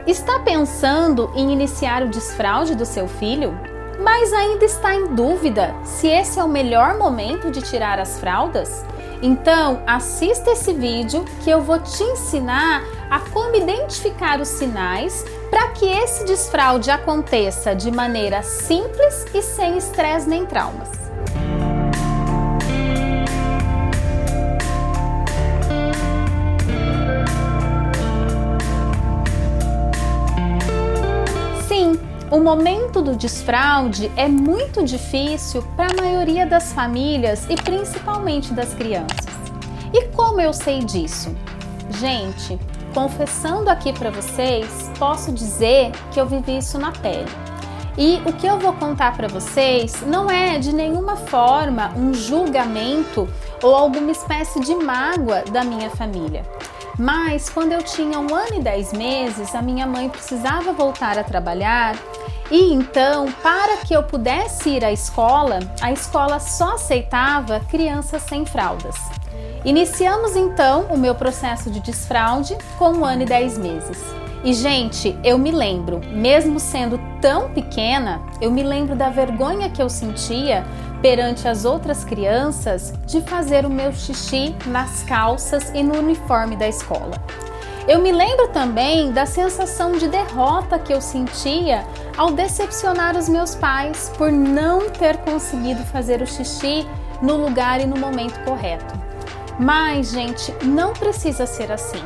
Está pensando em iniciar o desfraude do seu filho, mas ainda está em dúvida se esse é o melhor momento de tirar as fraldas? Então, assista esse vídeo que eu vou te ensinar a como identificar os sinais para que esse desfraude aconteça de maneira simples e sem estresse nem traumas. O momento do desfraude é muito difícil para a maioria das famílias e principalmente das crianças. E como eu sei disso? Gente, confessando aqui para vocês, posso dizer que eu vivi isso na pele. E o que eu vou contar para vocês não é de nenhuma forma um julgamento ou alguma espécie de mágoa da minha família. Mas quando eu tinha 1 ano e 10 meses, a minha mãe precisava voltar a trabalhar e então, para que eu pudesse ir à escola, a escola só aceitava crianças sem fraldas. Iniciamos então o meu processo de desfraude com 1 ano e 10 meses. E gente, eu me lembro, mesmo sendo tão pequena, eu me lembro da vergonha que eu sentia perante as outras crianças de fazer o meu xixi nas calças e no uniforme da escola. Eu me lembro também da sensação de derrota que eu sentia ao decepcionar os meus pais por não ter conseguido fazer o xixi no lugar e no momento correto. Mas, gente, não precisa ser assim.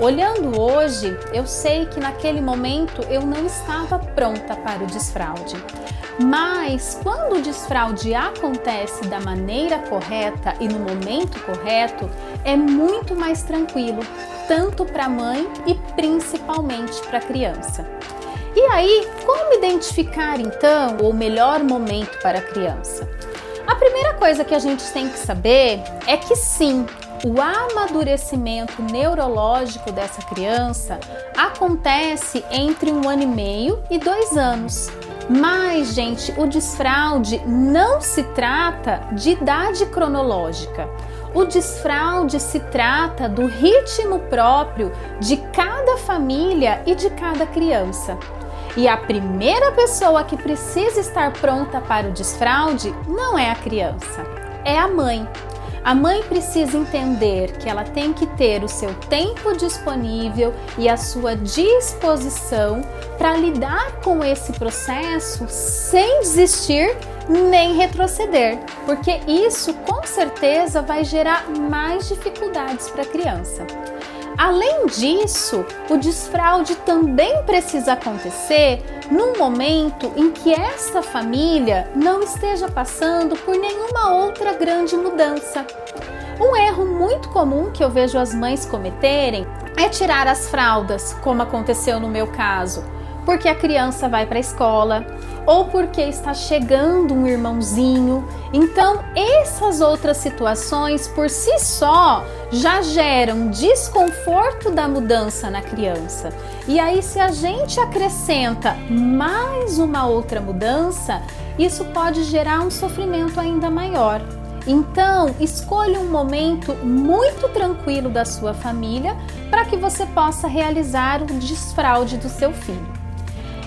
Olhando hoje, eu sei que naquele momento eu não estava pronta para o desfraude. Mas quando o desfraude acontece da maneira correta e no momento correto, é muito mais tranquilo, tanto para a mãe e principalmente para a criança. E aí, como identificar então o melhor momento para a criança? A primeira coisa que a gente tem que saber é que sim, o amadurecimento neurológico dessa criança acontece entre 1 ano e meio e 2 anos. Mas, gente, o desfraude não se trata de idade cronológica. O desfraude se trata do ritmo próprio de cada família e de cada criança. E a primeira pessoa que precisa estar pronta para o desfraude não é a criança, é a mãe. A mãe precisa entender que ela tem que ter o seu tempo disponível e a sua disposição para lidar com esse processo sem desistir nem retroceder, porque isso com certeza vai gerar mais dificuldades para a criança. Além disso, o desfraude também precisa acontecer num momento em que esta família não esteja passando por nenhuma outra grande mudança. Um erro muito comum que eu vejo as mães cometerem é tirar as fraldas, como aconteceu no meu caso, porque a criança vai para a escola ou porque está chegando um irmãozinho. Então, essas outras situações por si só já geram desconforto da mudança na criança. E aí, se a gente acrescenta mais uma outra mudança, isso pode gerar um sofrimento ainda maior. Então, escolha um momento muito tranquilo da sua família para que você possa realizar o desfraude do seu filho.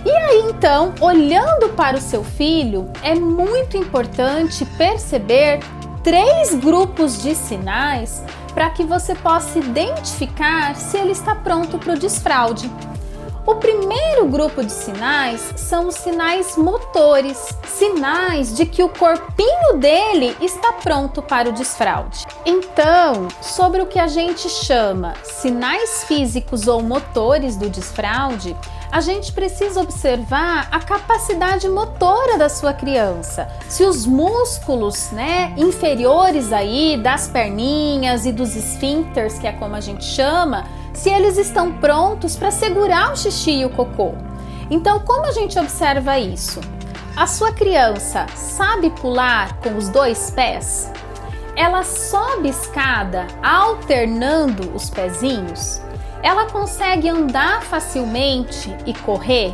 E aí, então, olhando para o seu filho, é muito importante perceber 3 grupos de sinais para que você possa identificar se ele está pronto para o desfraude. O primeiro grupo de sinais são os sinais motores, sinais de que o corpinho dele está pronto para o desfraude. Então, sobre o que a gente chama sinais físicos ou motores do desfraude, a gente precisa observar a capacidade motora da sua criança. Se os músculos, inferiores aí das perninhas e dos esfíncteres, que é como a gente chama, se eles estão prontos para segurar o xixi e o cocô. Então, como a gente observa isso? A sua criança sabe pular com os 2 pés? Ela sobe escada alternando os pezinhos? Ela consegue andar facilmente e correr?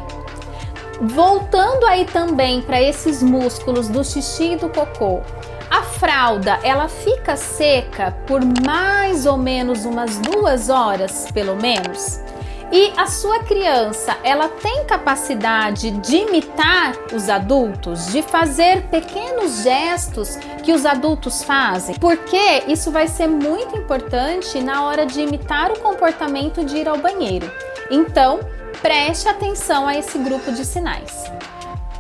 Voltando aí também para esses músculos do xixi e do cocô, a fralda, ela fica seca por mais ou menos umas 2 horas, pelo menos? E a sua criança, ela tem capacidade de imitar os adultos, de fazer pequenos gestos que os adultos fazem? Porque isso vai ser muito importante na hora de imitar o comportamento de ir ao banheiro. Então, preste atenção a esse grupo de sinais.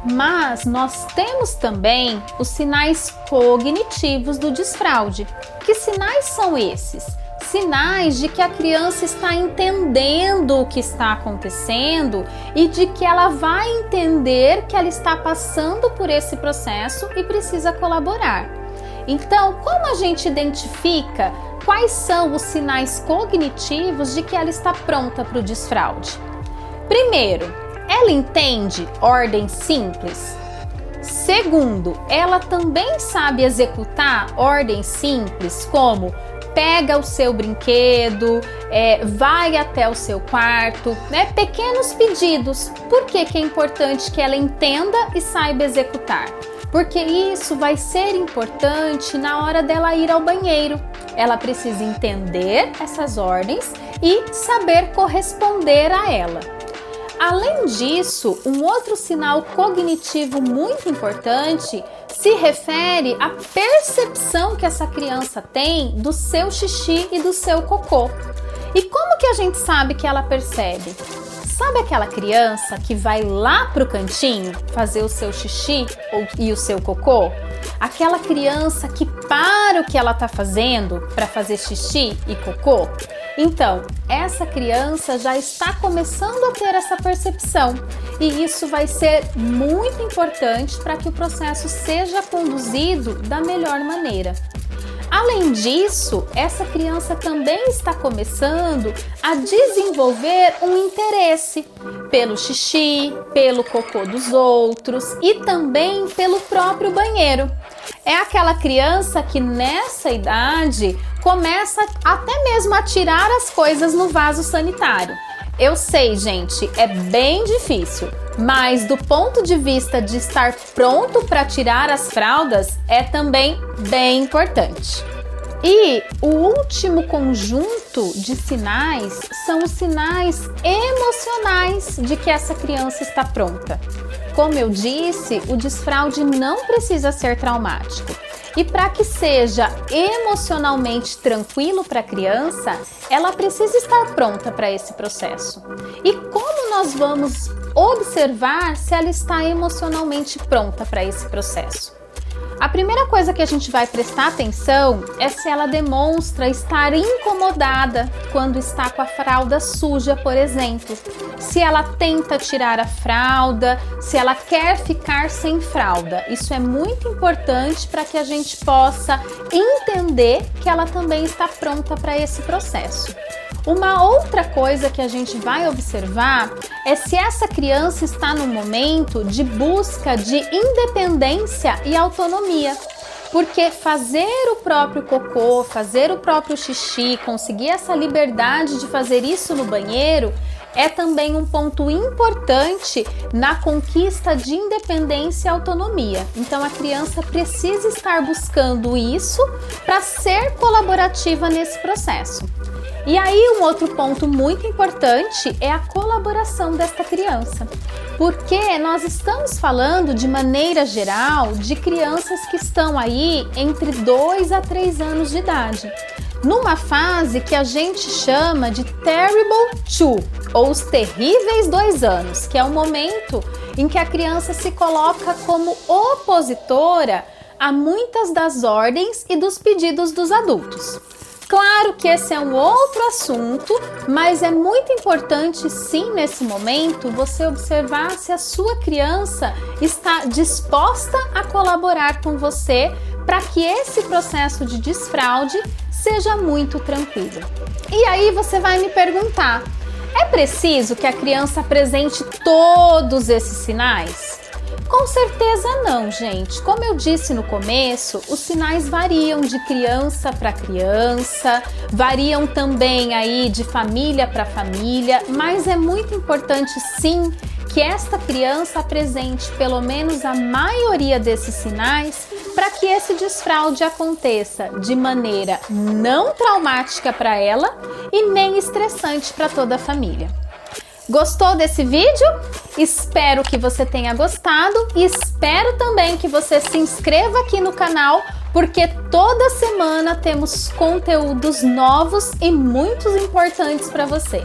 Mas nós temos também os sinais cognitivos do desfraude. Que sinais são esses? Sinais de que a criança está entendendo o que está acontecendo e de que ela vai entender que ela está passando por esse processo e precisa colaborar. Então, como a gente identifica quais são os sinais cognitivos de que ela está pronta para o desfraude? Primeiro, ela entende ordem simples. Segundo, ela também sabe executar ordens simples, como pega o seu brinquedo, vai até o seu quarto, né? Pequenos pedidos. Por que é importante que ela entenda e saiba executar? Porque isso vai ser importante na hora dela ir ao banheiro. Ela precisa entender essas ordens e saber corresponder a ela. Além disso, um outro sinal cognitivo muito importante se refere à percepção que essa criança tem do seu xixi e do seu cocô. E como que a gente sabe que ela percebe? Sabe aquela criança que vai lá pro cantinho fazer o seu xixi e o seu cocô? Aquela criança que para o que ela está fazendo para fazer xixi e cocô? Então, essa criança já está começando a ter essa percepção e isso vai ser muito importante para que o processo seja conduzido da melhor maneira. Além disso, essa criança também está começando a desenvolver um interesse pelo xixi, pelo cocô dos outros e também pelo próprio banheiro. É aquela criança que nessa idade começa até mesmo a tirar as coisas no vaso sanitário. Eu sei, gente, é bem difícil, mas do ponto de vista de estar pronto para tirar as fraldas, é também bem importante. E o último conjunto de sinais são os sinais emocionais de que essa criança está pronta. Como eu disse, o desfraude não precisa ser traumático. E para que seja emocionalmente tranquilo para a criança, ela precisa estar pronta para esse processo. E como nós vamos observar se ela está emocionalmente pronta para esse processo? A primeira coisa que a gente vai prestar atenção é se ela demonstra estar incomodada quando está com a fralda suja, por exemplo. Se ela tenta tirar a fralda, se ela quer ficar sem fralda. Isso é muito importante para que a gente possa entender que ela também está pronta para esse processo. Uma outra coisa que a gente vai observar é se essa criança está no momento de busca de independência e autonomia. Porque fazer o próprio cocô, fazer o próprio xixi, conseguir essa liberdade de fazer isso no banheiro é também um ponto importante na conquista de independência e autonomia. Então a criança precisa estar buscando isso para ser colaborativa nesse processo. E aí um outro ponto muito importante é a colaboração desta criança, porque nós estamos falando de maneira geral de crianças que estão aí entre 2 a 3 anos de idade, numa fase que a gente chama de Terrible 2, ou os terríveis 2 anos, que é o momento em que a criança se coloca como opositora a muitas das ordens e dos pedidos dos adultos. Claro que esse é um outro assunto, mas é muito importante sim nesse momento você observar se a sua criança está disposta a colaborar com você para que esse processo de desfraude seja muito tranquilo. E aí você vai me perguntar, é preciso que a criança apresente todos esses sinais? Com certeza não, gente. Como eu disse no começo, os sinais variam de criança para criança, variam também aí de família para família, mas é muito importante sim que esta criança apresente pelo menos a maioria desses sinais para que esse desfraude aconteça de maneira não traumática para ela e nem estressante para toda a família. Gostou desse vídeo? Espero que você tenha gostado e espero também que você se inscreva aqui no canal, porque toda semana temos conteúdos novos e muito importantes para você.